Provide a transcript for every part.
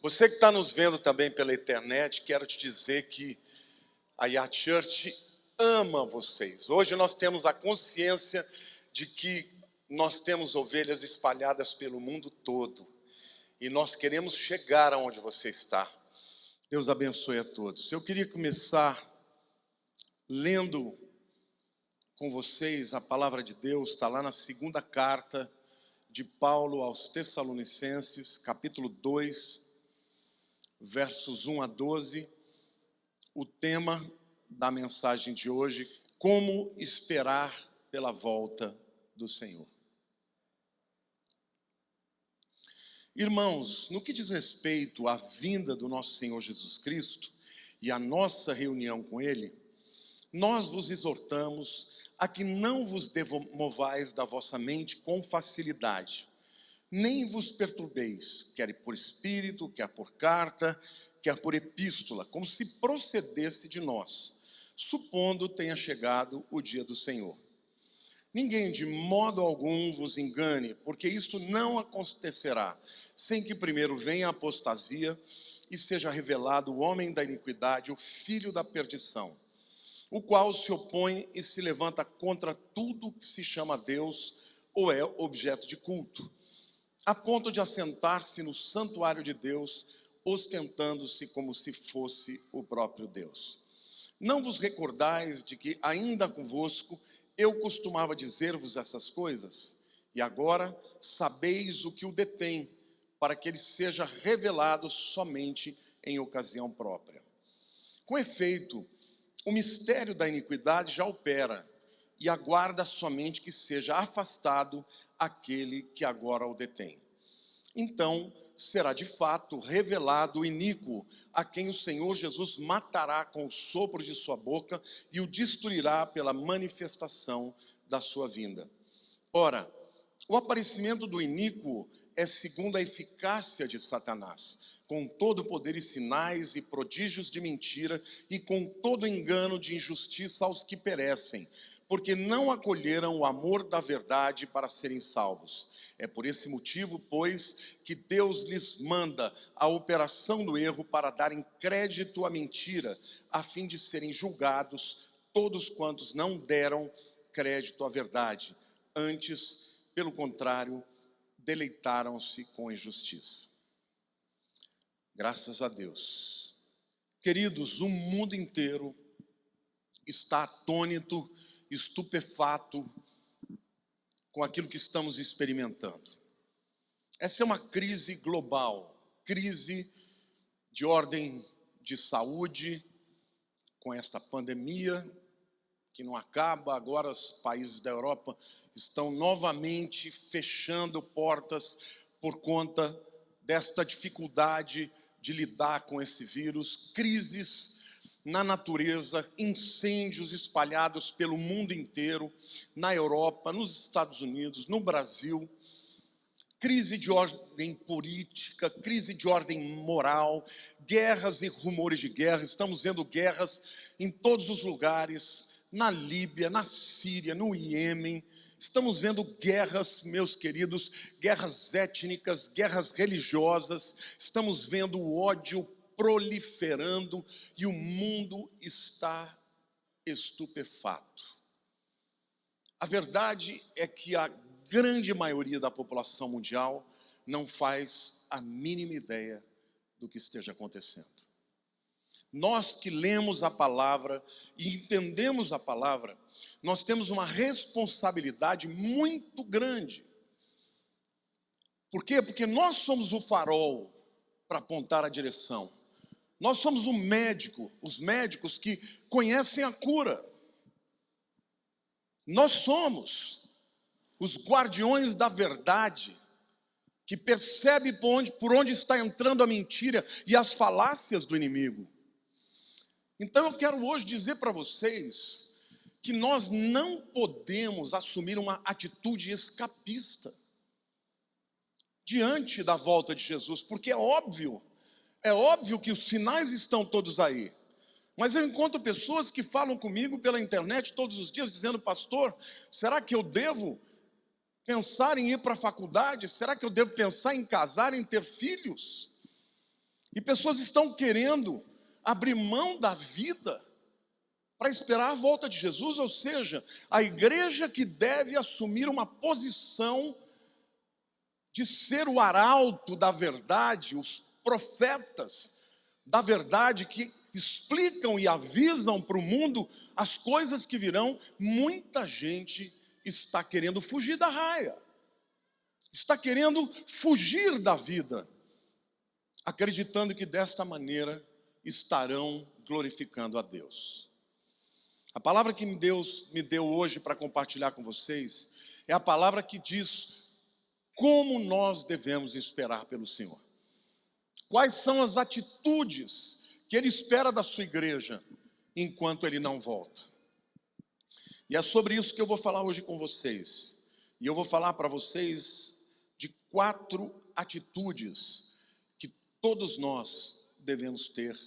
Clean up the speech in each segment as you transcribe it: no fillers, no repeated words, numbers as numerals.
Você que está nos vendo também pela internet, quero te dizer que a Yard Church ama vocês. Hoje nós temos a consciência de que nós temos ovelhas espalhadas pelo mundo todo. E nós queremos chegar aonde você está. Deus abençoe a todos. Eu queria começar lendo com vocês a palavra de Deus. Está lá na segunda carta de Paulo aos Tessalonicenses, capítulo 2, versos 1 a 12. O tema da mensagem de hoje: como esperar pela volta do Senhor. Irmãos, no que diz respeito à vinda do nosso Senhor Jesus Cristo e à nossa reunião com Ele, nós vos exortamos a que não vos demovais da vossa mente com facilidade, nem vos perturbeis, quer por espírito, quer por carta, quer por epístola, como se procedesse de nós, supondo tenha chegado o dia do Senhor. Ninguém de modo algum vos engane, porque isso não acontecerá, sem que primeiro venha a apostasia e seja revelado o homem da iniquidade, o filho da perdição, o qual se opõe e se levanta contra tudo que se chama Deus ou é objeto de culto, a ponto de assentar-se no santuário de Deus, ostentando-se como se fosse o próprio Deus. Não vos recordais de que ainda convosco eu costumava dizer-vos essas coisas? E agora sabeis o que o detém, para que ele seja revelado somente em ocasião própria. Com efeito, o mistério da iniquidade já opera, e aguarda somente que seja afastado aquele que agora o detém. Então será de fato revelado o iníquo, a quem o Senhor Jesus matará com o sopro de sua boca e o destruirá pela manifestação da sua vinda. Ora, o aparecimento do iníquo é segundo a eficácia de Satanás, com todo poder e sinais e prodígios de mentira e com todo engano de injustiça aos que perecem, porque não acolheram o amor da verdade para serem salvos. É por esse motivo, pois, que Deus lhes manda a operação do erro para darem crédito à mentira, a fim de serem julgados todos quantos não deram crédito à verdade. Antes, pelo contrário, deleitaram-se com injustiça. Graças a Deus. Queridos, o mundo inteiro está atônito, estupefato com aquilo que estamos experimentando. Essa é uma crise global, crise de ordem de saúde, com esta pandemia que não acaba. Agora os países da Europa estão novamente fechando portas por conta desta dificuldade de lidar com esse vírus, crises na natureza, incêndios espalhados pelo mundo inteiro, na Europa, nos Estados Unidos, no Brasil, crise de ordem política, crise de ordem moral, guerras e rumores de guerra. Estamos vendo guerras em todos os lugares, na Líbia, na Síria, no Iêmen. Estamos vendo guerras, meus queridos, guerras étnicas, guerras religiosas. Estamos vendo o ódio proliferando e o mundo está estupefato. A verdade é que a grande maioria da população mundial não faz a mínima ideia do que esteja acontecendo. Nós que lemos a palavra e entendemos a palavra, nós temos uma responsabilidade muito grande. Por quê? Porque nós somos o farol para apontar a direção. Nós somos o médico, os médicos que conhecem a cura. Nós somos os guardiões da verdade, que percebe por onde está entrando a mentira e as falácias do inimigo. Então eu quero hoje dizer para vocês que nós não podemos assumir uma atitude escapista diante da volta de Jesus, porque é óbvio que os sinais estão todos aí. Mas eu encontro pessoas que falam comigo pela internet todos os dias, dizendo: pastor, será que eu devo pensar em ir para a faculdade? Será que eu devo pensar em casar, em ter filhos? E pessoas estão querendo abrir mão da vida para esperar a volta de Jesus, ou seja, a igreja que deve assumir uma posição de ser o arauto da verdade, os profetas da verdade que explicam e avisam para o mundo as coisas que virão. Muita gente está querendo fugir da raia, está querendo fugir da vida, acreditando que desta maneira estarão glorificando a Deus. A palavra que Deus me deu hoje para compartilhar com vocês é a palavra que diz como nós devemos esperar pelo Senhor. Quais são as atitudes que Ele espera da sua igreja enquanto Ele não volta. E é sobre isso que eu vou falar hoje com vocês. E eu vou falar para vocês de 4 atitudes que todos nós devemos ter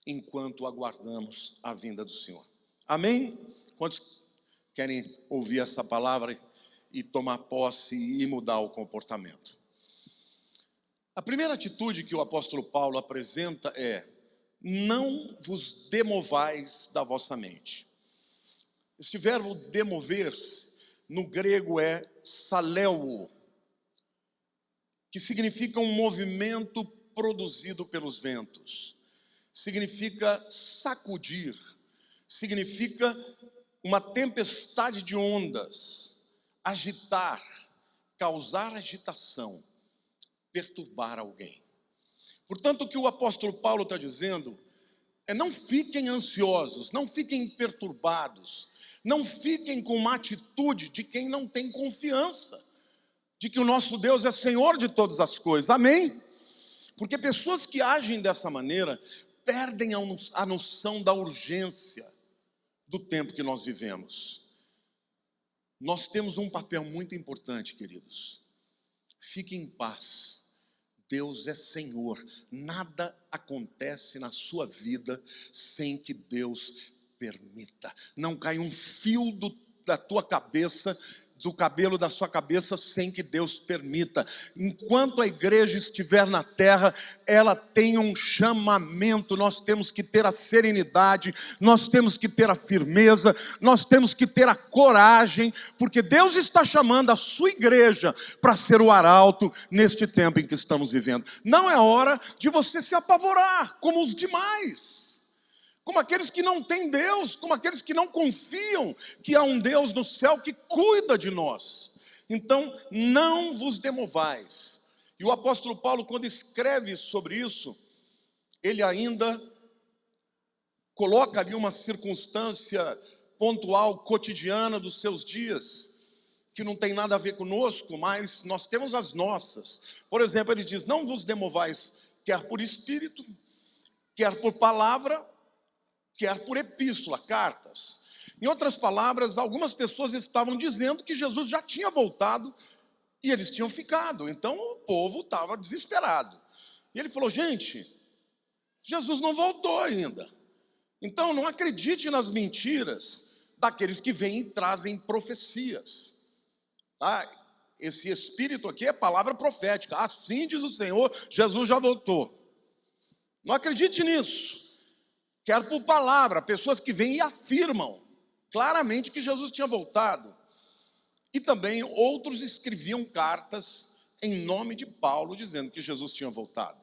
enquanto aguardamos a vinda do Senhor. Amém? Quantos querem ouvir essa palavra e tomar posse e mudar o comportamento? A primeira atitude que o apóstolo Paulo apresenta é: não vos demovais da vossa mente. Este verbo demover-se, no grego é saleo, que significa um movimento produzido pelos ventos. Significa sacudir, significa uma tempestade de ondas, agitar, causar agitação, perturbar alguém. Portanto, o que o apóstolo Paulo está dizendo é: não fiquem ansiosos, não fiquem perturbados, não fiquem com uma atitude de quem não tem confiança de que o nosso Deus é Senhor de todas as coisas. Amém? Porque pessoas que agem dessa maneira perdem a noção da urgência do tempo que nós vivemos. Nós temos um papel muito importante, queridos. Fiquem em paz. Deus é Senhor. Nada acontece na sua vida sem que Deus permita. Não cai um fio da tua cabeça, do cabelo da sua cabeça, sem que Deus permita. Enquanto a igreja estiver na terra, ela tem um chamamento. Nós temos que ter a serenidade, nós temos que ter a firmeza, nós temos que ter a coragem, porque Deus está chamando a sua igreja para ser o arauto neste tempo em que estamos vivendo. Não é hora de você se apavorar como os demais, como aqueles que não têm Deus, como aqueles que não confiam que há um Deus no céu que cuida de nós. Então, não vos demovais. E o apóstolo Paulo, quando escreve sobre isso, ele ainda coloca ali uma circunstância pontual, cotidiana dos seus dias, que não tem nada a ver conosco, mas nós temos as nossas. Por exemplo, ele diz: não vos demovais, quer por espírito, quer por palavra, quer por epístola, cartas. Em outras palavras, algumas pessoas estavam dizendo que Jesus já tinha voltado e eles tinham ficado. Então o povo estava desesperado. E ele falou: gente, Jesus não voltou ainda. Então não acredite nas mentiras daqueles que vêm e trazem profecias. Tá? Esse espírito aqui é palavra profética. Assim diz o Senhor, Jesus já voltou. Não acredite nisso. Quer por palavra, pessoas que vêm e afirmam claramente que Jesus tinha voltado. E também outros escreviam cartas em nome de Paulo, dizendo que Jesus tinha voltado.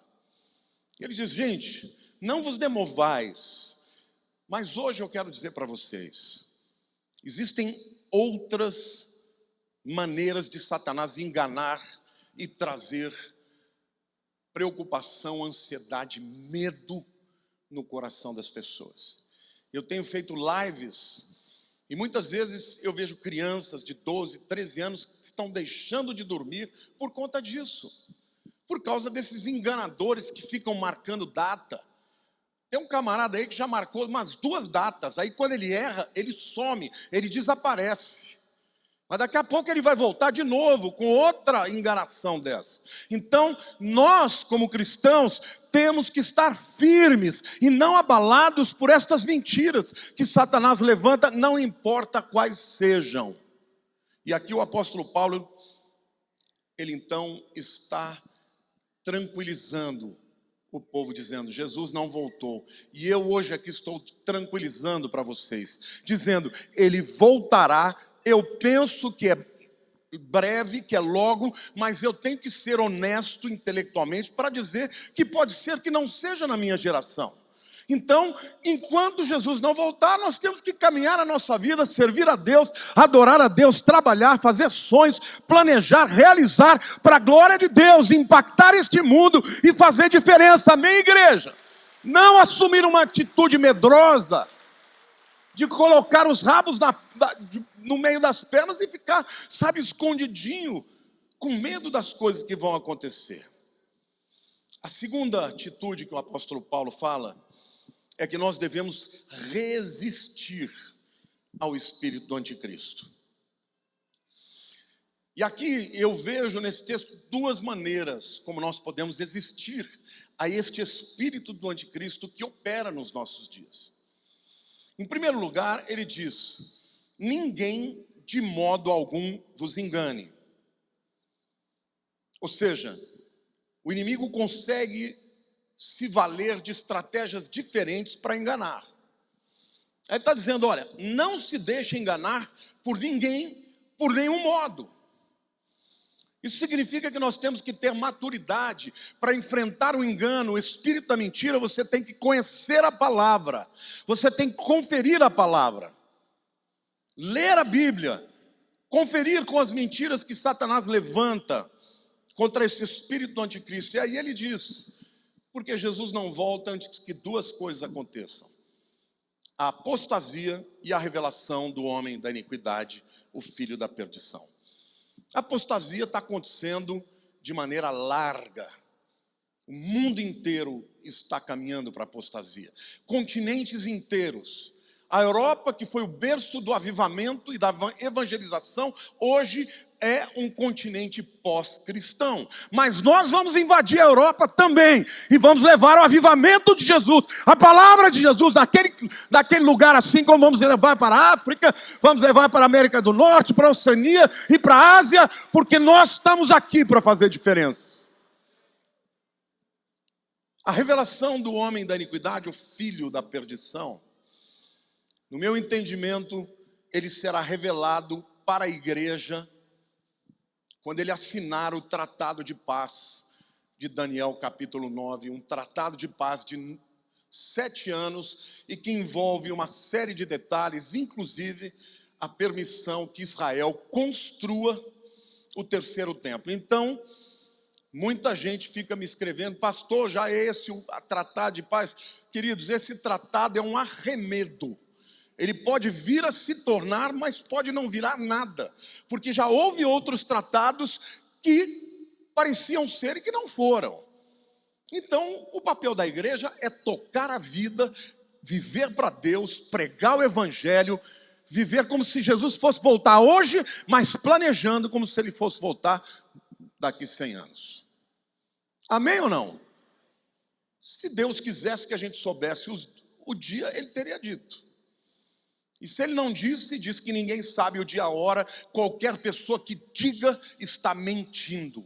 E ele diz: gente, não vos demovais. Mas hoje eu quero dizer para vocês, existem outras maneiras de Satanás enganar e trazer preocupação, ansiedade, medo no coração das pessoas. Eu tenho feito lives e muitas vezes eu vejo crianças de 12, 13 anos que estão deixando de dormir por conta disso, por causa desses enganadores que ficam marcando data. Tem um camarada aí que já marcou umas 2 datas, aí quando ele erra, ele some, ele desaparece. Mas daqui a pouco ele vai voltar de novo com outra enganação dessa. Então, nós como cristãos temos que estar firmes e não abalados por estas mentiras que Satanás levanta, não importa quais sejam. E aqui o apóstolo Paulo, ele então está tranquilizando o povo dizendo: Jesus não voltou. E eu hoje aqui estou tranquilizando para vocês, dizendo: ele voltará. Eu penso que é breve, que é logo, mas eu tenho que ser honesto intelectualmente para dizer que pode ser que não seja na minha geração. Então, enquanto Jesus não voltar, nós temos que caminhar a nossa vida, servir a Deus, adorar a Deus, trabalhar, fazer sonhos, planejar, realizar para a glória de Deus, impactar este mundo e fazer diferença. Amém, igreja? Não assumir uma atitude medrosa de colocar os rabos no meio das pernas e ficar, sabe, escondidinho, com medo das coisas que vão acontecer. A segunda atitude que o apóstolo Paulo fala é que nós devemos resistir ao espírito do anticristo. E aqui eu vejo nesse texto duas maneiras como nós podemos resistir a este espírito do anticristo que opera nos nossos dias. Em primeiro lugar, ele diz: ninguém de modo algum vos engane. Ou seja, o inimigo consegue se valer de estratégias diferentes para enganar. Ele está dizendo: olha, não se deixe enganar por ninguém, por nenhum modo. Isso significa que nós temos que ter maturidade para enfrentar o engano, o espírito da mentira. Você tem que conhecer a palavra, você tem que conferir a palavra, ler a Bíblia, conferir com as mentiras que Satanás levanta contra esse espírito do anticristo. E aí ele diz: porque Jesus não volta antes que duas coisas aconteçam: a apostasia e a revelação do homem da iniquidade, o filho da perdição. A apostasia está acontecendo de maneira larga. O mundo inteiro está caminhando para a apostasia. Continentes inteiros. A Europa, que foi o berço do avivamento e da evangelização, hoje é um continente pós-cristão. Mas nós vamos invadir a Europa também e vamos levar o avivamento de Jesus, a palavra de Jesus, daquele lugar, assim como vamos levar para a África, vamos levar para a América do Norte, para a Oceania e para a Ásia, porque nós estamos aqui para fazer diferença. A revelação do homem da iniquidade, o filho da perdição, no meu entendimento, ele será revelado para a igreja quando ele assinar o tratado de paz de Daniel capítulo 9, um tratado de paz de 7 anos e que envolve uma série de detalhes, inclusive a permissão que Israel construa o terceiro templo. Então, muita gente fica me escrevendo: pastor, já é esse o tratado de paz? Queridos, esse tratado é um arremedo. Ele pode vir a se tornar, mas pode não virar nada, porque já houve outros tratados que pareciam ser e que não foram. Então, o papel da igreja é tocar a vida, viver para Deus, pregar o evangelho, viver como se Jesus fosse voltar hoje, mas planejando como se ele fosse voltar daqui 100 anos. Amém ou não? Se Deus quisesse que a gente soubesse o dia, ele teria dito. E se ele não disse, diz que ninguém sabe o dia e a hora. Qualquer pessoa que diga está mentindo.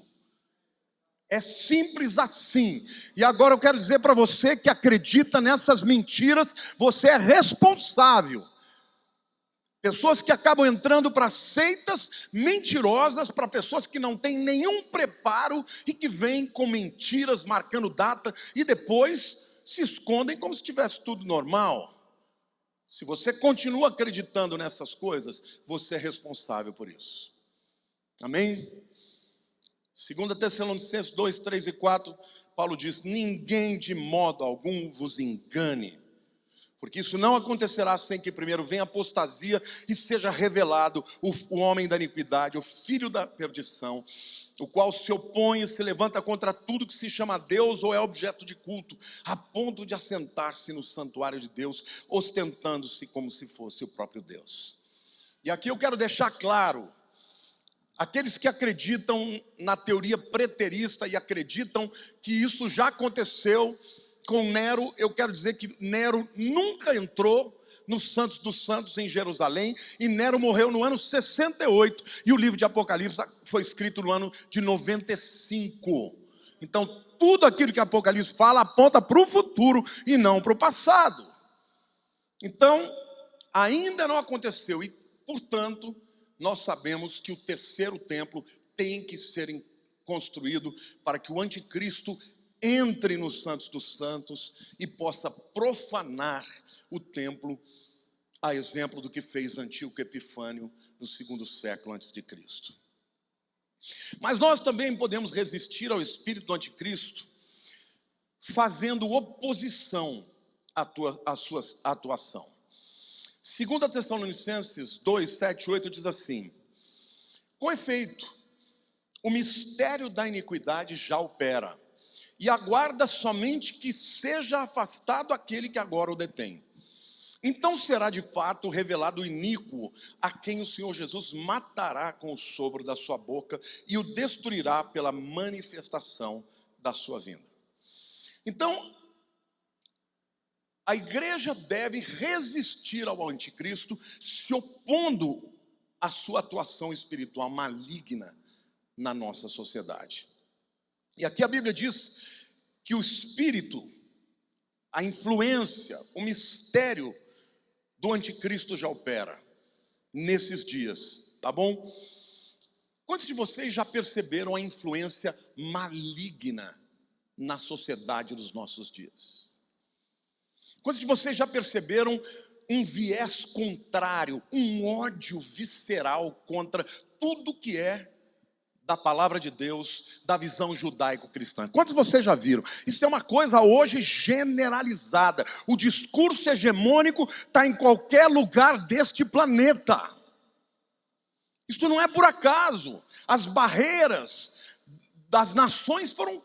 É simples assim. E agora eu quero dizer para você que acredita nessas mentiras, você é responsável. Pessoas que acabam entrando para seitas mentirosas, para pessoas que não têm nenhum preparo e que vêm com mentiras, marcando data e depois se escondem como se tivesse tudo normal. Se você continua acreditando nessas coisas, você é responsável por isso. Amém? 2 Tessalonicenses 2, 3 e 4, Paulo diz: ninguém de modo algum vos engane, porque isso não acontecerá sem que primeiro venha a apostasia e seja revelado o homem da iniquidade, o filho da perdição, o qual se opõe e se levanta contra tudo que se chama Deus ou é objeto de culto, a ponto de assentar-se no santuário de Deus, ostentando-se como se fosse o próprio Deus. E aqui eu quero deixar claro: aqueles que acreditam na teoria preterista e acreditam que isso já aconteceu com Nero, eu quero dizer que Nero nunca entrou no Santos dos Santos em Jerusalém, e Nero morreu no ano 68, e o livro de Apocalipse foi escrito no ano de 95. Então, tudo aquilo que Apocalipse fala aponta para o futuro e não para o passado. Então, ainda não aconteceu e, portanto, nós sabemos que o terceiro templo tem que ser construído para que o anticristo entre nos Santos dos Santos e possa profanar o templo, a exemplo do que fez Antíoco Epifânio no 2º século antes de Cristo. Mas nós também podemos resistir ao espírito do anticristo fazendo oposição à sua atuação. 2 Tessalonicenses 2, 7, 8 diz assim: com efeito, o mistério da iniquidade já opera, e aguarda somente que seja afastado aquele que agora o detém. Então será de fato revelado o iníquo, a quem o Senhor Jesus matará com o sopro da sua boca e o destruirá pela manifestação da sua vinda. Então, a igreja deve resistir ao anticristo, se opondo à sua atuação espiritual maligna na nossa sociedade. E aqui a Bíblia diz que o espírito, a influência, o mistério do anticristo já opera nesses dias, tá bom? Quantos de vocês já perceberam a influência maligna na sociedade dos nossos dias? Quantos de vocês já perceberam um viés contrário, um ódio visceral contra tudo que é da palavra de Deus, da visão judaico-cristã? Quantos de vocês já viram? Isso é uma coisa hoje generalizada. O discurso hegemônico está em qualquer lugar deste planeta. Isso não é por acaso. As barreiras das nações foram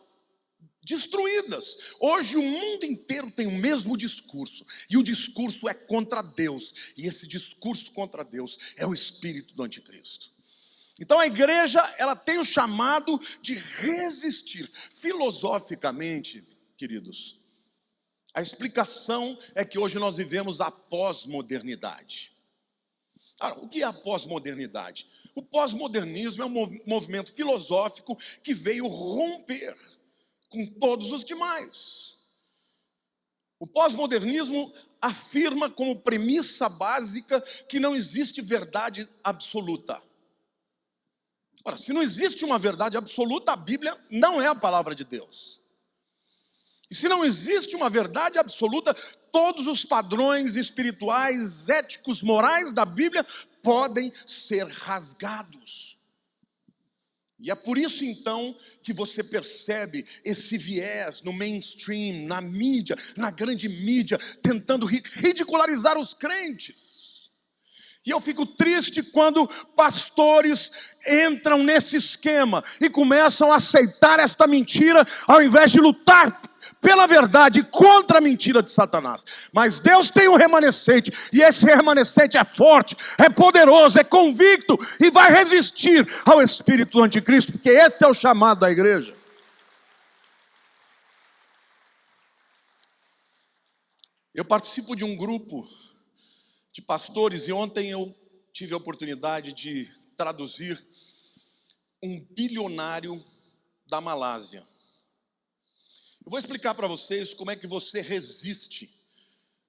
destruídas. Hoje o mundo inteiro tem o mesmo discurso, e o discurso é contra Deus, e esse discurso contra Deus é o espírito do anticristo. Então a igreja, ela tem o chamado de resistir. Filosoficamente, queridos, a explicação é que hoje nós vivemos a pós-modernidade. O que é a pós-modernidade? O pós-modernismo é um movimento filosófico que veio romper com todos os demais. O pós-modernismo afirma como premissa básica que não existe verdade absoluta. Ora, se não existe uma verdade absoluta, a Bíblia não é a palavra de Deus. E se não existe uma verdade absoluta, todos os padrões espirituais, éticos, morais da Bíblia podem ser rasgados. E é por isso então que você percebe esse viés no mainstream, na mídia, na grande mídia, tentando ridicularizar os crentes. E eu fico triste quando pastores entram nesse esquema e começam a aceitar esta mentira, ao invés de lutar pela verdade contra a mentira de Satanás. Mas Deus tem um remanescente, e esse remanescente é forte, é poderoso, é convicto e vai resistir ao espírito do anticristo, porque esse é o chamado da igreja. Eu participo de um grupo de pastores, e ontem eu tive a oportunidade de traduzir um bilionário da Malásia. Eu vou explicar para vocês como é que você resiste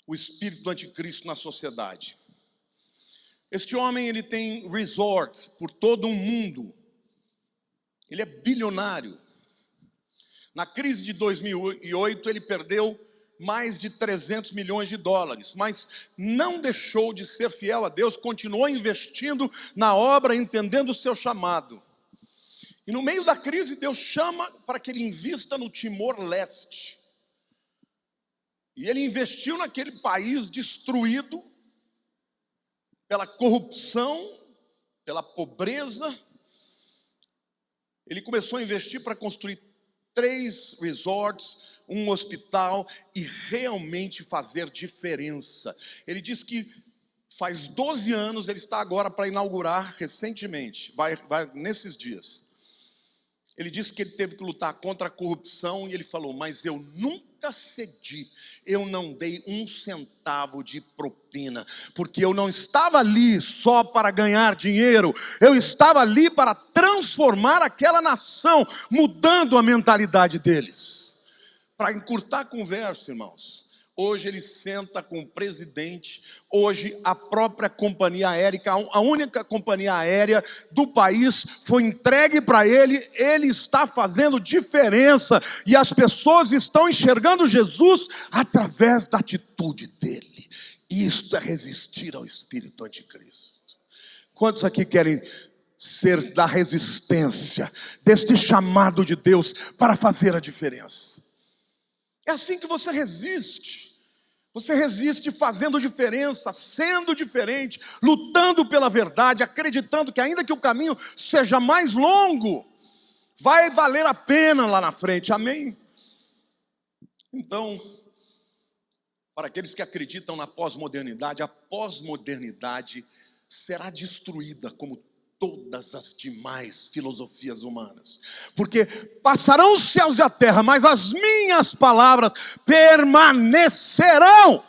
o espírito do anticristo na sociedade. Este homem, ele tem resorts por todo o mundo. Ele é bilionário. Na crise de 2008, ele perdeu mais de 300 milhões de dólares, mas não deixou de ser fiel a Deus, continuou investindo na obra, entendendo o seu chamado. E no meio da crise, Deus chama para que ele invista no Timor-Leste. E ele investiu naquele país destruído pela corrupção, pela pobreza. Ele começou a investir para construir 3 resorts, um hospital, e realmente fazer diferença. Ele diz que faz 12 anos, ele está agora para inaugurar recentemente, vai nesses dias, Ele disse que ele teve que lutar contra a corrupção e ele falou: mas eu nunca cedi, eu não dei um centavo de propina, porque eu não estava ali só para ganhar dinheiro, eu estava ali para transformar aquela nação, mudando a mentalidade deles. Para encurtar a conversa, irmãos, hoje ele senta com o presidente, hoje a própria companhia aérea, a única companhia aérea do país foi entregue para ele, ele está fazendo diferença e as pessoas estão enxergando Jesus através da atitude dele. Isto é resistir ao espírito anticristo. Quantos aqui querem ser da resistência, deste chamado de Deus para fazer a diferença? É assim que você resiste. Você resiste fazendo diferença, sendo diferente, lutando pela verdade, acreditando que ainda que o caminho seja mais longo, vai valer a pena lá na frente, amém? Então, para aqueles que acreditam na pós-modernidade, a pós-modernidade será destruída como todas as demais filosofias humanas, porque passarão os céus e a terra, mas as minhas palavras permanecerão.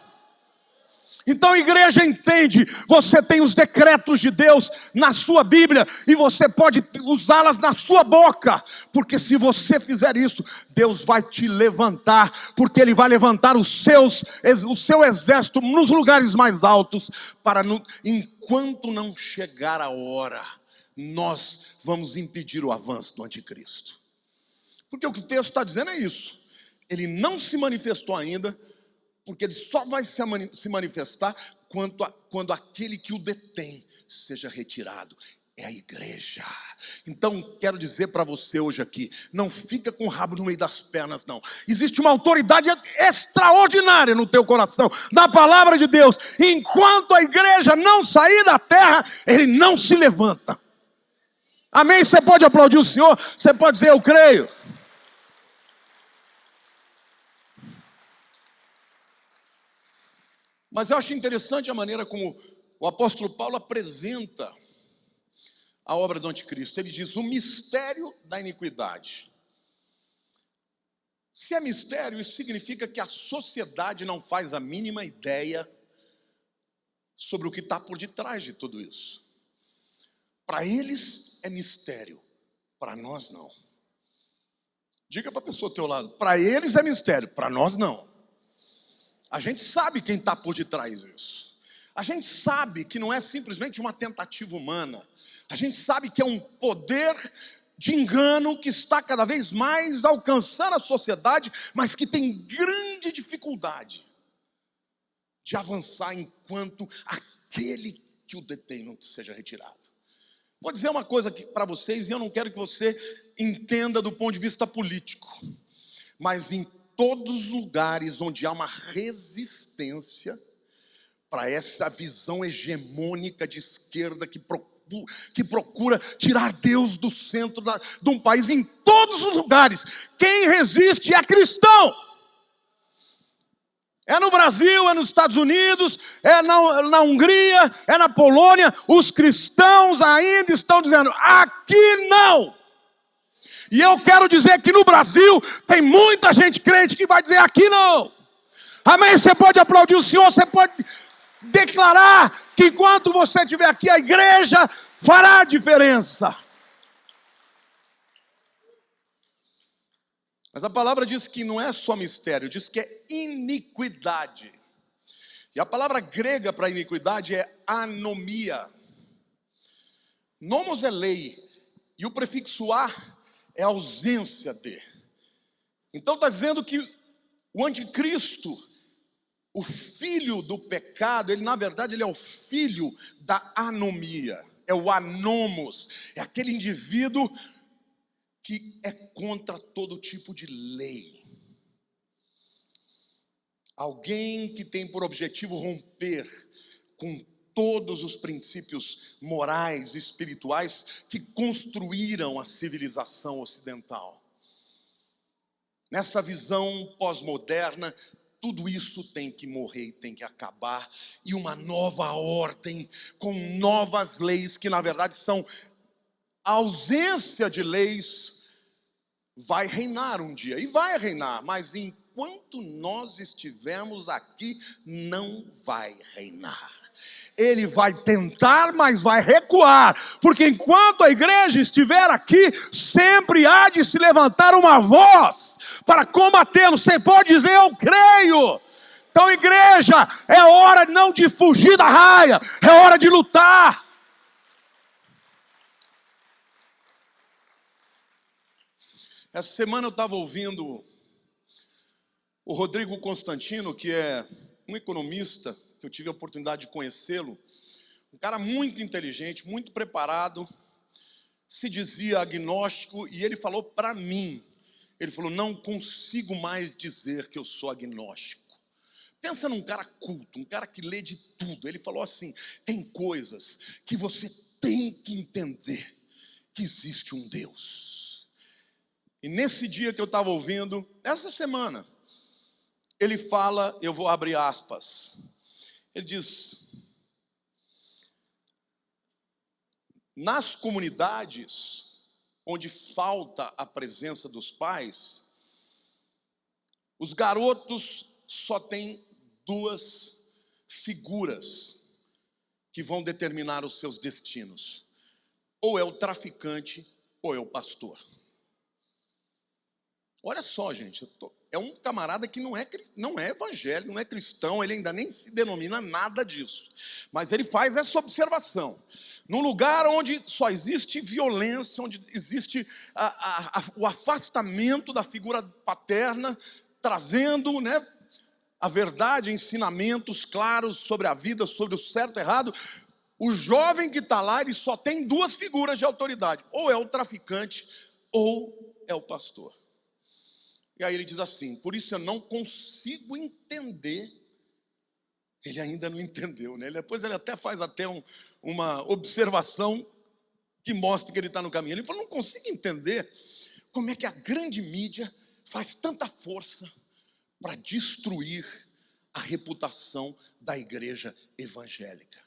Então, igreja, entende, você tem os decretos de Deus na sua Bíblia e você pode usá-las na sua boca, porque se você fizer isso, Deus vai te levantar, porque Ele vai levantar o seu exército nos lugares mais altos, enquanto não chegar a hora, nós vamos impedir o avanço do anticristo. Porque o que o texto está dizendo é isso, ele não se manifestou ainda, porque ele só vai se manifestar quando aquele que o detém seja retirado. É a igreja. Então quero dizer para você hoje aqui, não fica com o rabo no meio das pernas não. Existe uma autoridade extraordinária no teu coração, na palavra de Deus. Enquanto a igreja não sair da terra, ele não se levanta. Amém? Você pode aplaudir o Senhor, você pode dizer eu creio. Mas eu acho interessante a maneira como o apóstolo Paulo apresenta a obra do anticristo. Ele diz: o mistério da iniquidade. Se é mistério, isso significa que a sociedade não faz a mínima ideia sobre o que está por detrás de tudo isso. Para eles é mistério, para nós não. Diga para a pessoa ao teu lado: para eles é mistério, para nós não. A gente sabe quem está por detrás disso. A gente sabe que não é simplesmente uma tentativa humana. A gente sabe que é um poder de engano que está cada vez mais alcançando a sociedade, mas que tem grande dificuldade de avançar enquanto aquele que o detém não seja retirado. Vou dizer uma coisa para vocês, e eu não quero que você entenda do ponto de vista político, mas em todos os lugares onde há uma resistência para essa visão hegemônica de esquerda que procura tirar Deus do centro de um país, em todos os lugares, quem resiste é cristão. É no Brasil, é nos Estados Unidos, é na Hungria, é na Polônia, os cristãos ainda estão dizendo: aqui não. E eu quero dizer que no Brasil tem muita gente crente que vai dizer: aqui não. Amém? Você pode aplaudir o Senhor, você pode declarar que enquanto você estiver aqui, a igreja fará a diferença. Mas a palavra diz que não é só mistério, diz que é iniquidade. E a palavra grega para iniquidade é anomia. Nomos é lei, e o prefixo a é ausência de. Então está dizendo que o anticristo, o filho do pecado, ele na verdade ele é o filho da anomia, é o anomos, é aquele indivíduo que é contra todo tipo de lei. Alguém que tem por objetivo romper com todos os princípios morais e espirituais que construíram a civilização ocidental. Nessa visão pós-moderna, tudo isso tem que morrer e tem que acabar, e uma nova ordem com novas leis que na verdade são a ausência de leis vai reinar um dia, e vai reinar, mas enquanto nós estivermos aqui, não vai reinar. Ele vai tentar, mas vai recuar, porque enquanto a igreja estiver aqui, sempre há de se levantar uma voz para combatê-lo. Você pode dizer: eu creio. Então, igreja, é hora não de fugir da raia, é hora de lutar. Essa semana eu estava ouvindo o Rodrigo Constantino, que é um economista, que eu tive a oportunidade de conhecê-lo, um cara muito inteligente, muito preparado, se dizia agnóstico, e ele falou para mim, ele falou: não consigo mais dizer que eu sou agnóstico. Pensa num cara culto, um cara que lê de tudo. Ele falou assim: tem coisas que você tem que entender que existe um Deus. E nesse dia que eu estava ouvindo, essa semana, ele fala, eu vou abrir aspas, ele diz: nas comunidades onde falta a presença dos pais, os garotos só têm duas figuras que vão determinar os seus destinos: ou é o traficante, ou é o pastor. Olha só, gente, é um camarada que não é evangélico, não é cristão, ele ainda nem se denomina nada disso. Mas ele faz essa observação. Num lugar onde só existe violência, onde existe o afastamento da figura paterna, trazendo, né, a verdade, ensinamentos claros sobre a vida, sobre o certo e errado, o jovem que está lá, ele só tem duas figuras de autoridade: ou é o traficante, ou é o pastor. E aí ele diz assim: por isso eu não consigo entender. Ele ainda não entendeu, né? Depois ele até faz uma observação que mostra que ele está no caminho. Ele falou: não consigo entender como é que a grande mídia faz tanta força para destruir a reputação da igreja evangélica.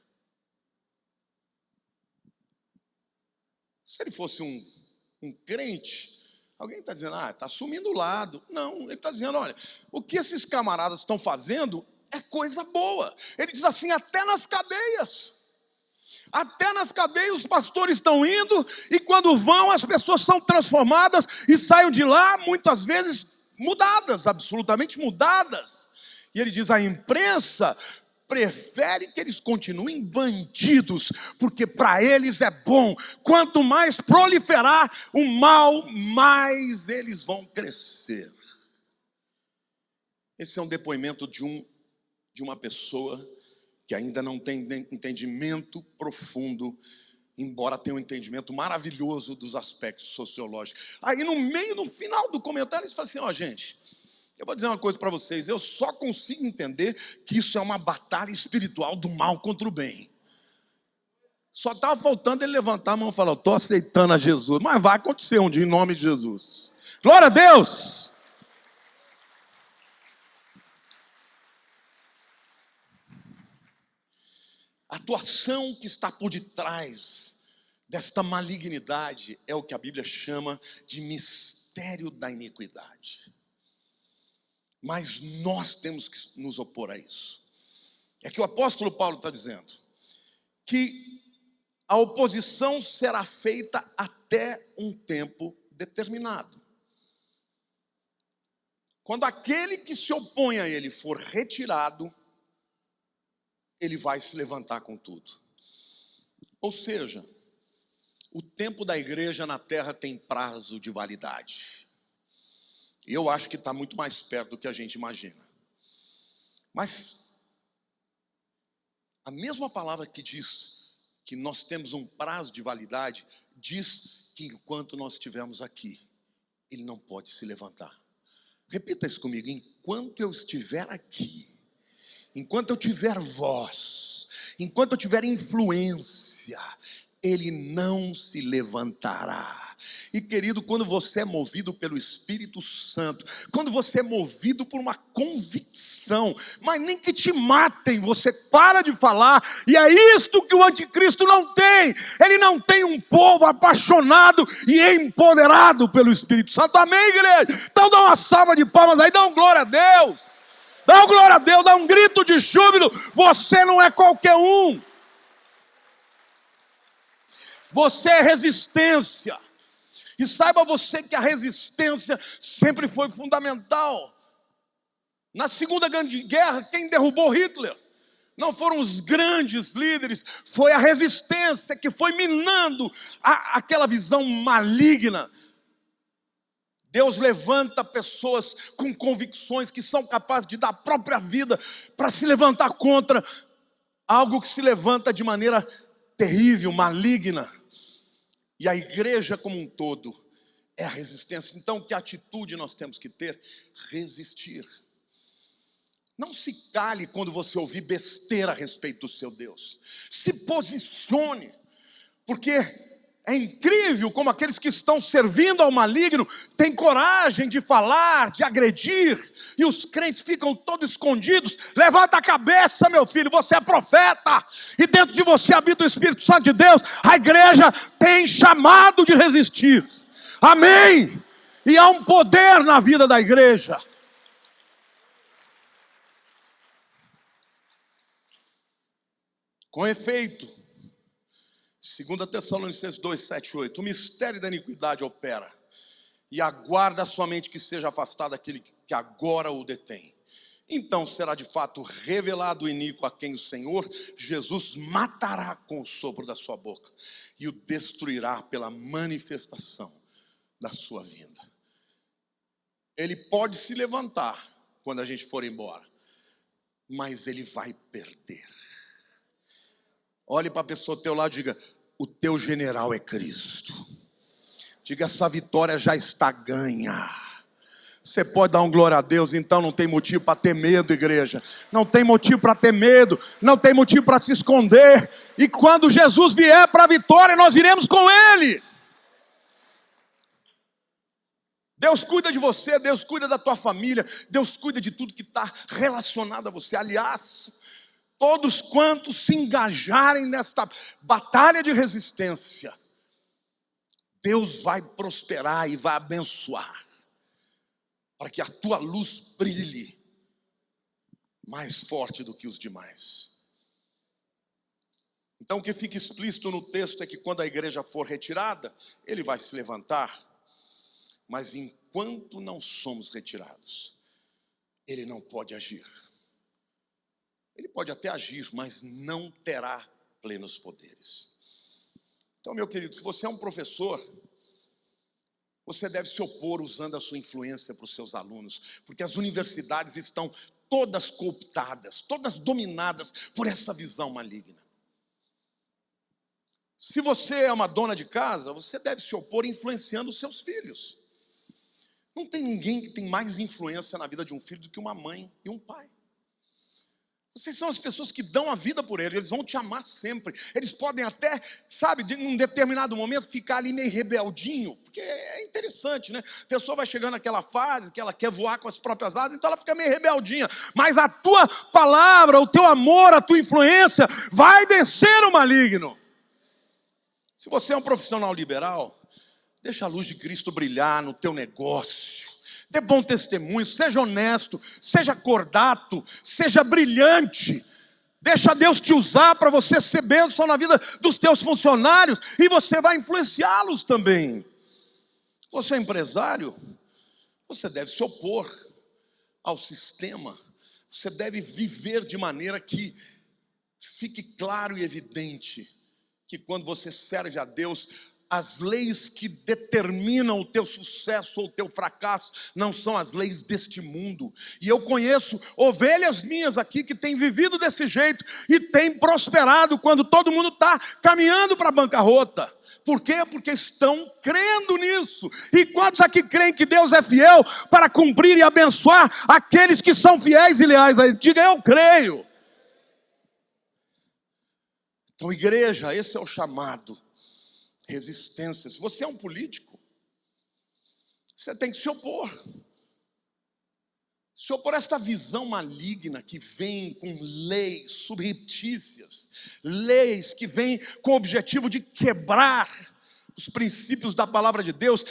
Se ele fosse um crente, alguém está dizendo: está assumindo o lado. Não, ele está dizendo: olha, o que esses camaradas estão fazendo é coisa boa. Ele diz assim: até nas cadeias os pastores estão indo, e quando vão, as pessoas são transformadas e saem de lá, muitas vezes mudadas, absolutamente mudadas. E ele diz: a imprensa prefere que eles continuem bandidos, porque para eles é bom. Quanto mais proliferar o mal, mais eles vão crescer. Esse é um depoimento de uma pessoa que ainda não tem entendimento profundo, embora tenha um entendimento maravilhoso dos aspectos sociológicos. Aí no final do comentário, eles falam assim: ó, gente, eu vou dizer uma coisa para vocês, eu só consigo entender que isso é uma batalha espiritual do mal contra o bem. Só estava faltando ele levantar a mão e falar: estou aceitando a Jesus. Mas vai acontecer um dia, em nome de Jesus. Glória a Deus! A atuação que está por detrás desta malignidade é o que a Bíblia chama de mistério da iniquidade. Mas nós temos que nos opor a isso. É que o apóstolo Paulo está dizendo que a oposição será feita até um tempo determinado. Quando aquele que se opõe a ele for retirado, ele vai se levantar com tudo. Ou seja, o tempo da igreja na terra tem prazo de validade. E eu acho que está muito mais perto do que a gente imagina. Mas a mesma palavra que diz que nós temos um prazo de validade, diz que enquanto nós estivermos aqui, ele não pode se levantar. Repita isso comigo: enquanto eu estiver aqui, enquanto eu tiver voz, enquanto eu tiver influência, ele não se levantará. E querido, quando você é movido pelo Espírito Santo, quando você é movido por uma convicção, mas nem que te matem, você para de falar. E é isto que o anticristo não tem. Ele não tem um povo apaixonado e empoderado pelo Espírito Santo. Amém, igreja? Então dá uma salva de palmas aí, dá um glória a Deus. Dá um glória a Deus, dá um grito de júbilo. Você não é qualquer um. Você é resistência. E saiba você que a resistência sempre foi fundamental. Na Segunda Grande Guerra, quem derrubou Hitler? Não foram os grandes líderes, foi a resistência que foi minando aquela visão maligna. Deus levanta pessoas com convicções que são capazes de dar a própria vida para se levantar contra algo que se levanta de maneira terrível, maligna. E a igreja como um todo é a resistência. Então, que atitude nós temos que ter? Resistir. Não se cale quando você ouvir besteira a respeito do seu Deus. Se posicione, porque é incrível como aqueles que estão servindo ao maligno têm coragem de falar, de agredir, e os crentes ficam todos escondidos. Levanta a cabeça, meu filho, você é profeta, e dentro de você habita o Espírito Santo de Deus. A igreja tem chamado de resistir. Amém? E há um poder na vida da igreja. Com efeito, 2 Tessalonicenses 2, 7, 8. O mistério da iniquidade opera, e aguarda somente que seja afastado aquele que agora o detém. Então será de fato revelado o iníquo, a quem o Senhor Jesus matará com o sopro da sua boca, e o destruirá pela manifestação da sua vinda. Ele pode se levantar quando a gente for embora, mas ele vai perder. Olhe para a pessoa do teu lado e diga: o teu general é Cristo. Diga: essa vitória já está ganha. Você pode dar um glória a Deus? Então não tem motivo para ter medo, igreja. Não tem motivo para ter medo. Não tem motivo para se esconder. E quando Jesus vier para a vitória, nós iremos com Ele. Deus cuida de você, Deus cuida da tua família, Deus cuida de tudo que está relacionado a você. Aliás, todos quantos se engajarem nesta batalha de resistência, Deus vai prosperar e vai abençoar, para que a tua luz brilhe mais forte do que os demais. Então o que fica explícito no texto é que quando a igreja for retirada, ele vai se levantar, mas enquanto não somos retirados, ele não pode agir. Ele pode até agir, mas não terá plenos poderes. Então, meu querido, se você é um professor, você deve se opor usando a sua influência para os seus alunos, porque as universidades estão todas cooptadas, todas dominadas por essa visão maligna. Se você é uma dona de casa, você deve se opor influenciando os seus filhos. Não tem ninguém que tem mais influência na vida de um filho do que uma mãe e um pai. Vocês são as pessoas que dão a vida por eles, eles vão te amar sempre. Eles podem até, sabe, em um determinado momento ficar ali meio rebeldinho, porque é interessante, né? A pessoa vai chegando naquela fase que ela quer voar com as próprias asas, então ela fica meio rebeldinha. Mas a tua palavra, o teu amor, a tua influência vai vencer o maligno. Se você é um profissional liberal, deixa a luz de Cristo brilhar no teu negócio. Dê bom testemunho, seja honesto, seja cordato, seja brilhante. Deixa Deus te usar para você ser bênção na vida dos teus funcionários, e você vai influenciá-los também. Se você é empresário, você deve se opor ao sistema. Você deve viver de maneira que fique claro e evidente que quando você serve a Deus, as leis que determinam o teu sucesso ou o teu fracasso não são as leis deste mundo. E eu conheço ovelhas minhas aqui que têm vivido desse jeito e têm prosperado quando todo mundo está caminhando para a bancarrota. Por quê? Porque estão crendo nisso. E quantos aqui creem que Deus é fiel para cumprir e abençoar aqueles que são fiéis e leais a Ele? Diga: eu creio. Então, igreja, esse é o chamado. resistência. Se você é um político, você tem que se opor. Se opor a esta visão maligna que vem com leis subreptícias, leis que vêm com o objetivo de quebrar os princípios da palavra de Deus,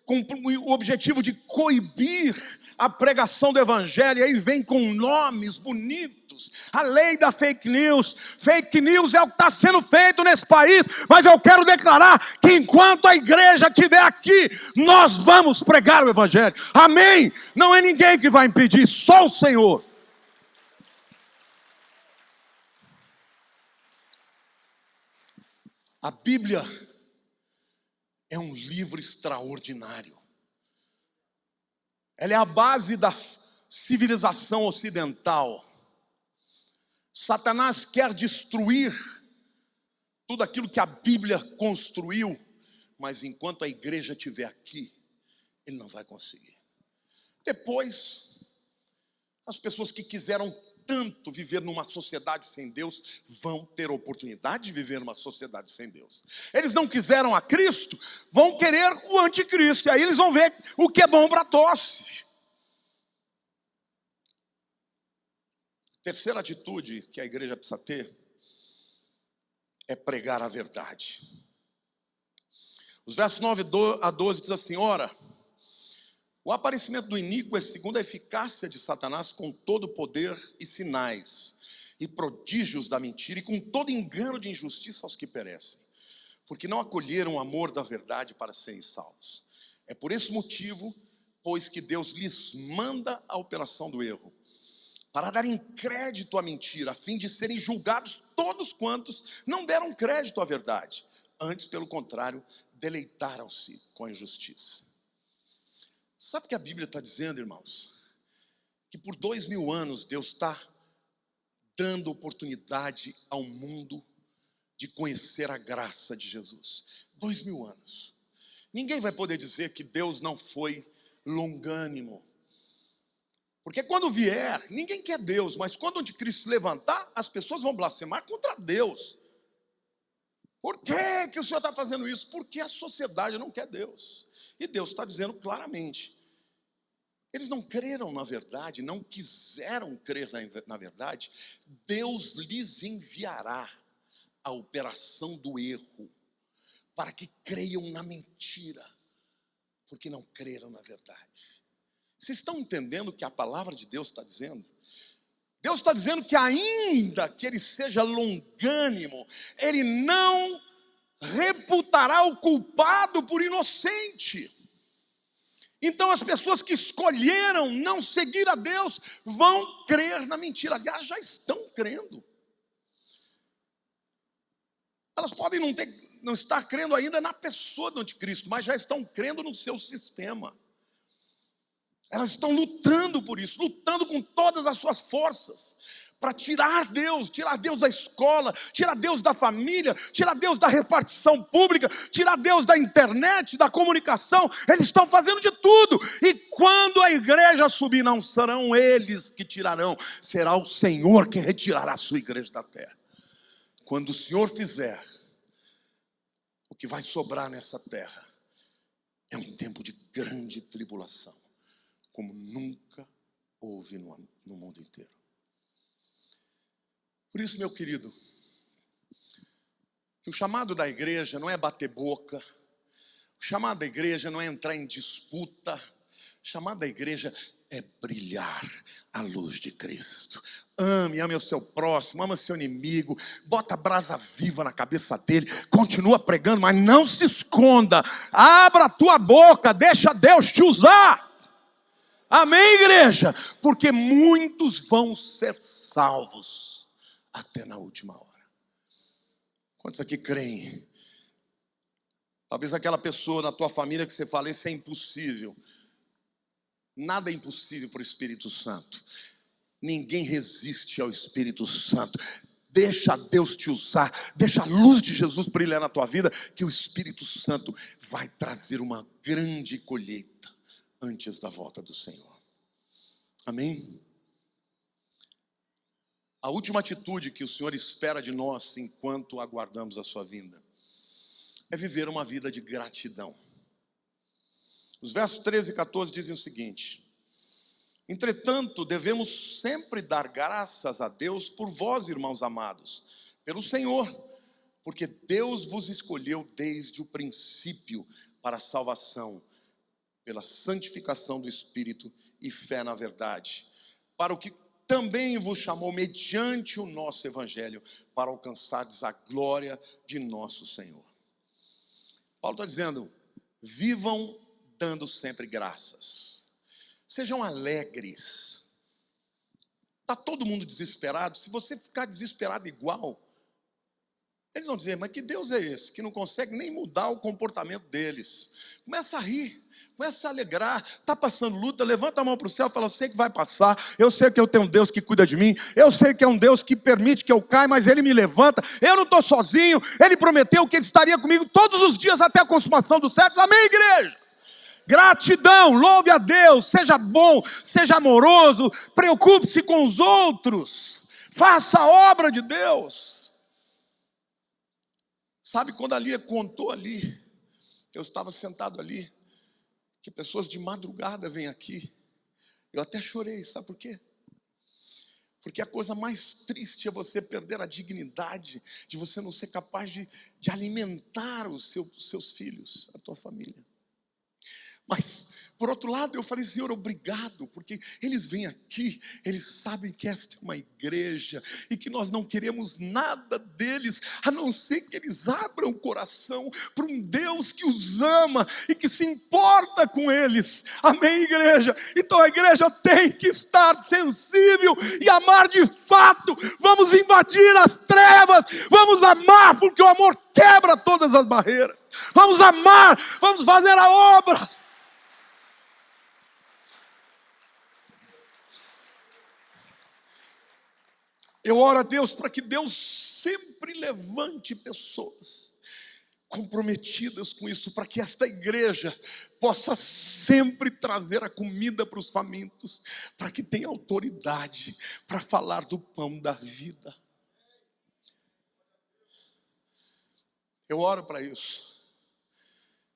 com o objetivo de coibir a pregação do evangelho. E aí vem com nomes bonitos, a lei da fake news. Fake news é o que está sendo feito nesse país, mas eu quero declarar que enquanto a igreja estiver aqui, nós vamos pregar o evangelho. Amém? Não é ninguém que vai impedir, só o Senhor. A Bíblia é um livro extraordinário. Ela é a base da civilização ocidental. Satanás quer destruir tudo aquilo que a Bíblia construiu, mas enquanto a igreja estiver aqui, ele não vai conseguir. Depois, as pessoas que quiseram tanto viver numa sociedade sem Deus vão ter oportunidade de viver numa sociedade sem Deus. Eles não quiseram a Cristo, vão querer o anticristo, e aí eles vão ver o que é bom para tosse. Terceira atitude que a igreja precisa ter é pregar a verdade. Os versos 9 a 12 diz assim: ora, o aparecimento do iníquo é segundo a eficácia de Satanás, com todo poder e sinais e prodígios da mentira, e com todo engano de injustiça aos que perecem, porque não acolheram o amor da verdade para serem salvos. É por esse motivo, pois, que Deus lhes manda a operação do erro, para darem crédito à mentira, a fim de serem julgados todos quantos não deram crédito à verdade, antes, pelo contrário, deleitaram-se com a injustiça. Sabe o que a Bíblia está dizendo, irmãos? Que por 2000 anos Deus está dando oportunidade ao mundo de conhecer a graça de Jesus. 2000 anos. Ninguém vai poder dizer que Deus não foi longânimo. Porque quando vier, ninguém quer Deus, mas quando o anticristo se levantar, as pessoas vão blasfemar contra Deus. Por que o Senhor está fazendo isso? Porque a sociedade não quer Deus. E Deus está dizendo claramente: eles não creram na verdade, não quiseram crer na verdade. Deus lhes enviará a operação do erro, para que creiam na mentira, porque não creram na verdade. Vocês estão entendendo o que a palavra de Deus está dizendo? Deus está dizendo que ainda que ele seja longânimo, ele não reputará o culpado por inocente. Então as pessoas que escolheram não seguir a Deus vão crer na mentira. Aliás, já estão crendo. Elas podem não estar crendo ainda na pessoa do anticristo, mas já estão crendo no seu sistema. Elas estão lutando por isso, lutando com todas as suas forças, para tirar Deus da escola, tirar Deus da família, tirar Deus da repartição pública, tirar Deus da internet, da comunicação. Eles estão fazendo de tudo. E quando a igreja subir, não serão eles que tirarão, será o Senhor que retirará a sua igreja da terra. Quando o Senhor fizer, o que vai sobrar nessa terra é um tempo de grande tribulação, como nunca houve no mundo inteiro. Por isso, meu querido, que o chamado da igreja não é bater boca, o chamado da igreja não é entrar em disputa, o chamado da igreja é brilhar a luz de Cristo. Ame o seu próximo, ama o seu inimigo, bota a brasa viva na cabeça dele, continua pregando, mas não se esconda, abra a tua boca, deixa Deus te usar. Amém, igreja? Porque muitos vão ser salvos até na última hora. Quantos aqui creem? Talvez aquela pessoa na tua família que você fala: isso é impossível. Nada é impossível para o Espírito Santo. Ninguém resiste ao Espírito Santo. Deixa Deus te usar, deixa a luz de Jesus brilhar na tua vida, que o Espírito Santo vai trazer uma grande colheita antes da volta do Senhor. Amém? A última atitude que o Senhor espera de nós enquanto aguardamos a sua vinda é viver uma vida de gratidão. Os versos 13 e 14 dizem o seguinte: entretanto, devemos sempre dar graças a Deus por vós, irmãos amados, pelo Senhor, porque Deus vos escolheu desde o princípio para a salvação, pela santificação do Espírito e fé na verdade, para o que também vos chamou mediante o nosso Evangelho, para alcançardes a glória de nosso Senhor. Paulo está dizendo: vivam dando sempre graças, sejam alegres. Está todo mundo desesperado? Se você ficar desesperado igual, eles vão dizer: mas que Deus é esse, que não consegue nem mudar o comportamento deles? Começa a rir, começa a alegrar. Está passando luta, levanta a mão para o céu e fala: eu sei que vai passar, eu sei que eu tenho um Deus que cuida de mim, eu sei que é um Deus que permite que eu caia, mas Ele me levanta, eu não estou sozinho, Ele prometeu que Ele estaria comigo todos os dias até a consumação dos séculos. Amém, igreja? Gratidão, louve a Deus, seja bom, seja amoroso, preocupe-se com os outros, faça a obra de Deus. Sabe, quando a Lia contou ali, eu estava sentado ali, que pessoas de madrugada vêm aqui, eu até chorei, sabe por quê? Porque a coisa mais triste é você perder a dignidade, de você não ser capaz de alimentar os seus filhos, a tua família. Mas, por outro lado, eu falei: Senhor, obrigado, porque eles vêm aqui, eles sabem que esta é uma igreja e que nós não queremos nada deles, a não ser que eles abram o coração para um Deus que os ama e que se importa com eles. Amém, igreja? Então a igreja tem que estar sensível e amar de fato. Vamos invadir as trevas, vamos amar, porque o amor quebra todas as barreiras. Vamos amar, vamos fazer a obra. Eu oro a Deus para que Deus sempre levante pessoas comprometidas com isso, para que esta igreja possa sempre trazer a comida para os famintos, para que tenha autoridade para falar do pão da vida. Eu oro para isso.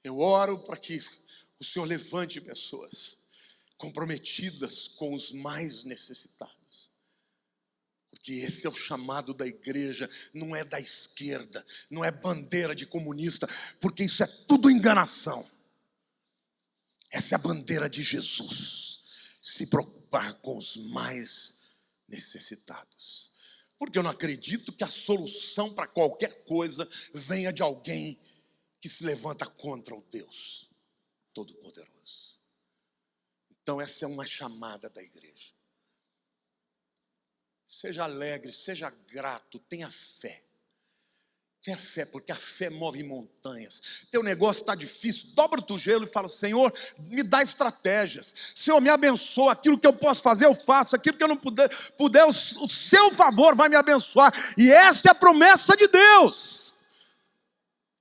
Eu oro para que o Senhor levante pessoas comprometidas com os mais necessitados. Porque esse é o chamado da igreja, não é da esquerda, não é bandeira de comunista, porque isso é tudo enganação. Essa é a bandeira de Jesus, se preocupar com os mais necessitados. Porque eu não acredito que a solução para qualquer coisa venha de alguém que se levanta contra o Deus Todo-Poderoso. Então essa é uma chamada da igreja. Seja alegre, seja grato, tenha fé. Tenha fé, porque a fé move montanhas. Teu negócio está difícil, dobra o teu gelo e fala: Senhor, me dá estratégias. Senhor, me abençoa. Aquilo que eu posso fazer, eu faço. Aquilo que eu não puder, o seu favor vai me abençoar. E essa é a promessa de Deus.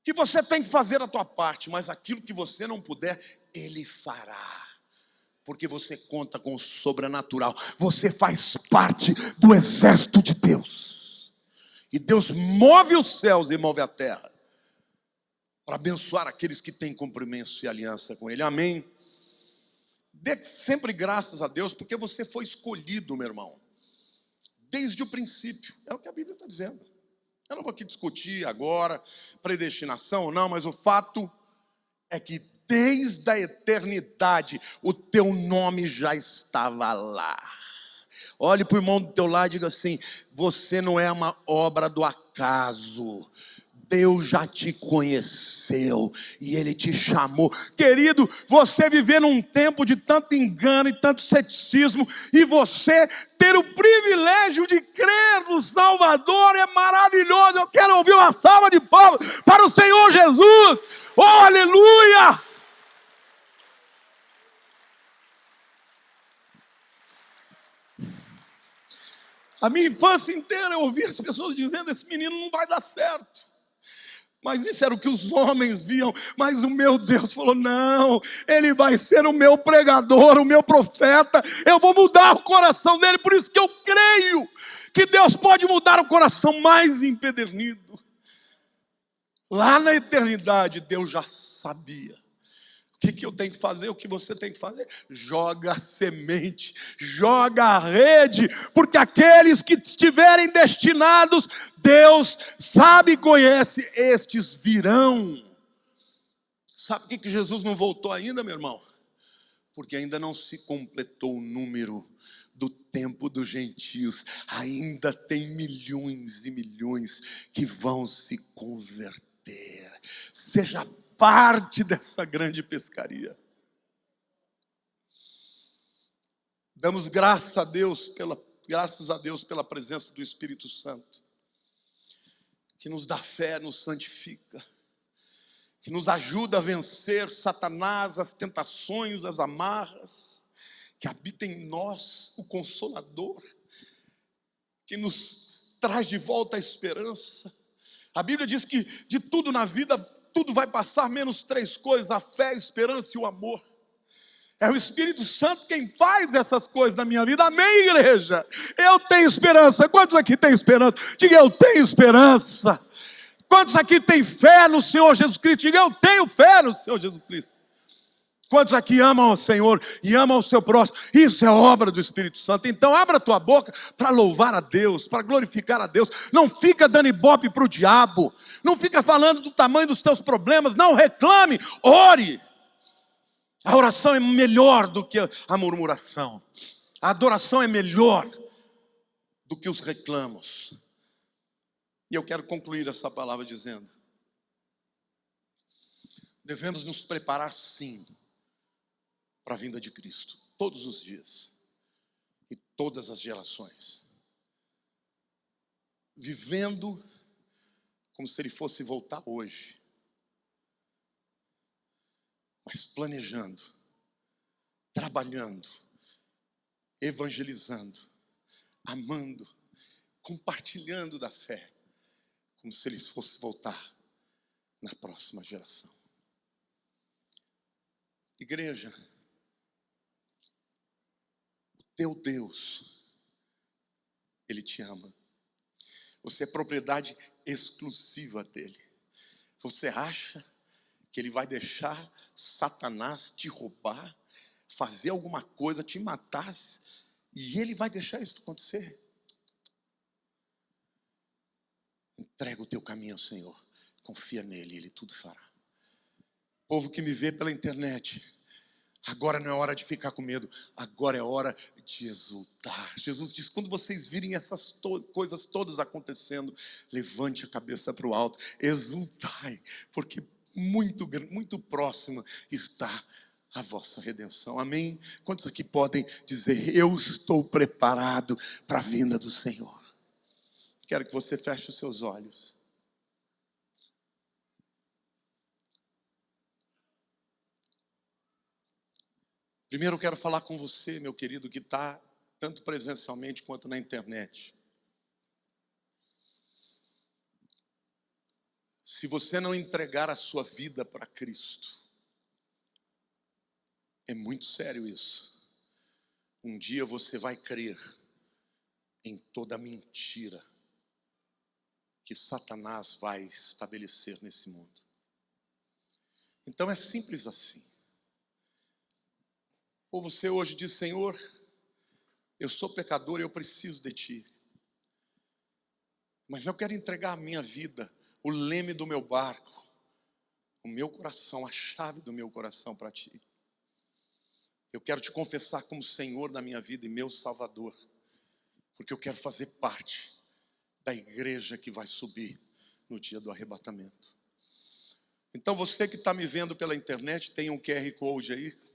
Que você tem que fazer a tua parte, mas aquilo que você não puder, Ele fará. Porque você conta com o sobrenatural. Você faz parte do exército de Deus. E Deus move os céus e move a terra para abençoar aqueles que têm compromisso e aliança com Ele. Amém? Dê sempre graças a Deus, porque você foi escolhido, meu irmão, desde o princípio. É o que a Bíblia está dizendo. Eu não vou aqui discutir agora predestinação ou não, mas o fato é que desde a eternidade o teu nome já estava lá. Olhe para o irmão do teu lado e diga assim: você não é uma obra do acaso. Deus já te conheceu e Ele te chamou. Querido, você viver num tempo de tanto engano e tanto ceticismo, e você ter o privilégio de crer no Salvador é maravilhoso. Eu quero ouvir uma salva de palmas para o Senhor Jesus. Oh, aleluia! A minha infância inteira eu ouvi as pessoas dizendo: esse menino não vai dar certo. Mas isso era o que os homens viam. Mas o meu Deus falou: não, ele vai ser o meu pregador, o meu profeta. Eu vou mudar o coração dele. Por isso que eu creio que Deus pode mudar o coração mais empedernido. Lá na eternidade, Deus já sabia. O que eu tenho que fazer? O que você tem que fazer? Joga a semente, joga a rede, porque aqueles que estiverem destinados, Deus sabe e conhece, estes virão. Sabe por que Jesus não voltou ainda, meu irmão? Porque ainda não se completou o número do tempo dos gentios. Ainda tem milhões e milhões que vão se converter. Seja parte dessa grande pescaria. Damos graças a Deus pela presença do Espírito Santo, que nos dá fé, nos santifica, que nos ajuda a vencer Satanás, as tentações, as amarras, que habita em nós o Consolador, que nos traz de volta a esperança. A Bíblia diz que de tudo na vida, tudo vai passar, menos 3 coisas: a fé, a esperança e o amor. É o Espírito Santo quem faz essas coisas na minha vida. Amém, igreja? Eu tenho esperança. Quantos aqui têm esperança? Diga: eu tenho esperança. Quantos aqui têm fé no Senhor Jesus Cristo? Diga: eu tenho fé no Senhor Jesus Cristo. Quantos aqui amam o Senhor e amam o seu próximo? Isso é obra do Espírito Santo. Então abra a tua boca para louvar a Deus, para glorificar a Deus. Não fica dando ibope para o diabo. Não fica falando do tamanho dos teus problemas. Não reclame, ore. A oração é melhor do que a murmuração. A adoração é melhor do que os reclamos. E eu quero concluir essa palavra dizendo: devemos nos preparar sim para a vinda de Cristo, todos os dias e todas as gerações, vivendo como se Ele fosse voltar hoje, mas planejando, trabalhando, evangelizando, amando, compartilhando da fé, como se Ele fosse voltar na próxima geração. Igreja, teu Deus, Ele te ama. Você é propriedade exclusiva dEle. Você acha que Ele vai deixar Satanás te roubar, fazer alguma coisa, te matar, e Ele vai deixar isso acontecer? Entrega o teu caminho ao Senhor, confia nele, Ele tudo fará. Povo que me vê pela internet, agora não é hora de ficar com medo, agora é hora de exultar. Jesus diz: quando vocês virem essas coisas todas acontecendo, levante a cabeça para o alto, exultai, porque muito próxima está a vossa redenção. Amém? Quantos aqui podem dizer: eu estou preparado para a vinda do Senhor? Quero que você feche os seus olhos. Primeiro eu quero falar com você, meu querido, que está tanto presencialmente quanto na internet. Se você não entregar a sua vida para Cristo, é muito sério isso. Um dia você vai crer em toda a mentira que Satanás vai estabelecer nesse mundo. Então é simples assim. Ou você hoje diz: Senhor, eu sou pecador e eu preciso de Ti, mas eu quero entregar a minha vida, o leme do meu barco, o meu coração, a chave do meu coração para Ti. Eu quero Te confessar como Senhor da minha vida e meu Salvador, porque eu quero fazer parte da igreja que vai subir no dia do arrebatamento. Então você que está me vendo pela internet, tem um QR Code aí.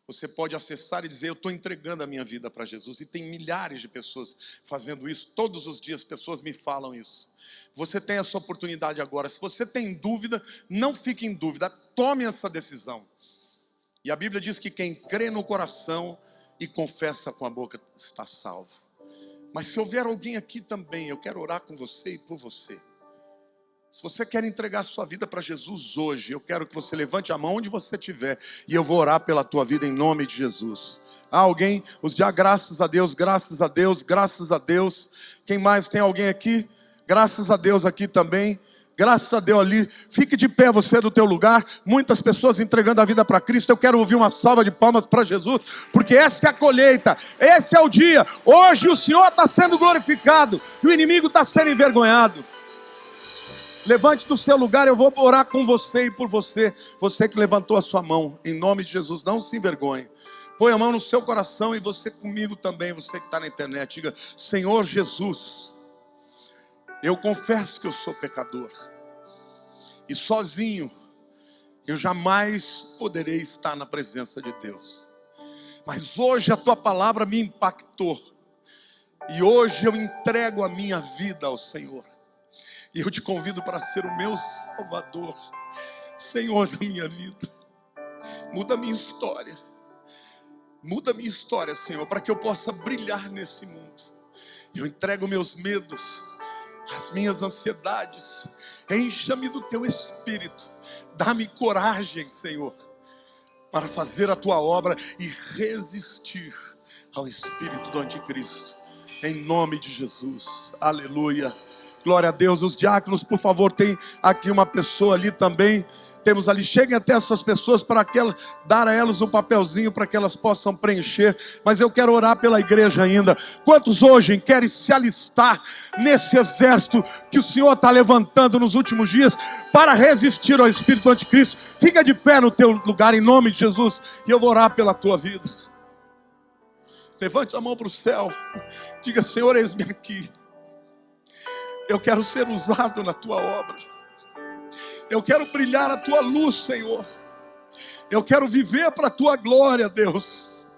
Você pode acessar e dizer: eu estou entregando a minha vida para Jesus. E tem milhares de pessoas fazendo isso. Todos os dias pessoas me falam isso. Você tem essa oportunidade agora. Se você tem dúvida, não fique em dúvida. Tome essa decisão. E a Bíblia diz que quem crê no coração e confessa com a boca está salvo. Mas se houver alguém aqui também, eu quero orar com você e por você. Se você quer entregar a sua vida para Jesus hoje, eu quero que você levante a mão onde você estiver e eu vou orar pela tua vida em nome de Jesus. Há alguém? Os dias, graças a Deus, graças a Deus, graças a Deus. Quem mais? Tem alguém aqui? Graças a Deus aqui também. Graças a Deus ali. Fique de pé você do teu lugar. Muitas pessoas entregando a vida para Cristo. Eu quero ouvir uma salva de palmas para Jesus, porque essa é a colheita, esse é o dia. Hoje o Senhor está sendo glorificado e o inimigo está sendo envergonhado. Levante do seu lugar, eu vou orar com você e por você. Você que levantou a sua mão, em nome de Jesus, não se envergonhe. Põe a mão no seu coração e você comigo também, você que está na internet. Diga: Senhor Jesus, eu confesso que eu sou pecador. E sozinho, eu jamais poderei estar na presença de Deus. Mas hoje a tua palavra me impactou. E hoje eu entrego a minha vida ao Senhor. E eu te convido para ser o meu Salvador, Senhor da minha vida. Muda a minha história. Muda a minha história, Senhor, para que eu possa brilhar nesse mundo. Eu entrego meus medos, as minhas ansiedades. Encha-me do teu Espírito. Dá-me coragem, Senhor, para fazer a tua obra e resistir ao espírito do anticristo. Em nome de Jesus. Aleluia. Glória a Deus. Os diáconos, por favor, tem aqui uma pessoa ali também. Temos ali, cheguem até essas pessoas para dar a elas um papelzinho para que elas possam preencher. Mas eu quero orar pela igreja ainda. Quantos hoje querem se alistar nesse exército que o Senhor está levantando nos últimos dias para resistir ao espírito do anticristo? Fica de pé no teu lugar em nome de Jesus e eu vou orar pela tua vida. Levante a mão para o céu. Diga: Senhor, eis-me aqui. Eu quero ser usado na tua obra. Eu quero brilhar a tua luz, Senhor. Eu quero viver para a tua glória, Deus.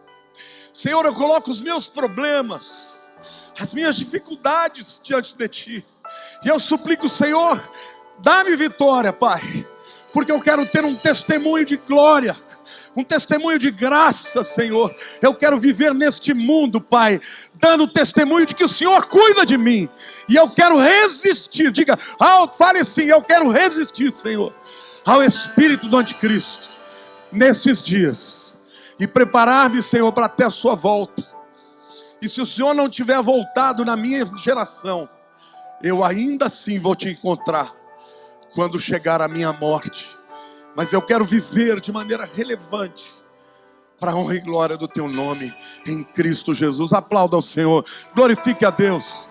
Senhor, eu coloco os meus problemas, as minhas dificuldades diante de ti. E eu suplico, Senhor, dá-me vitória, Pai. Porque eu quero ter um testemunho de glória, um testemunho de graça, Senhor. Eu quero viver neste mundo, Pai, dando testemunho de que o Senhor cuida de mim. E eu quero resistir, diga, fale assim, eu quero resistir, Senhor, ao espírito do anticristo, nesses dias. E preparar-me, Senhor, para até a sua volta. E se o Senhor não tiver voltado na minha geração, eu ainda assim vou te encontrar quando chegar a minha morte. Mas eu quero viver de maneira relevante para a honra e glória do teu nome em Cristo Jesus. Aplauda ao Senhor, glorifique a Deus.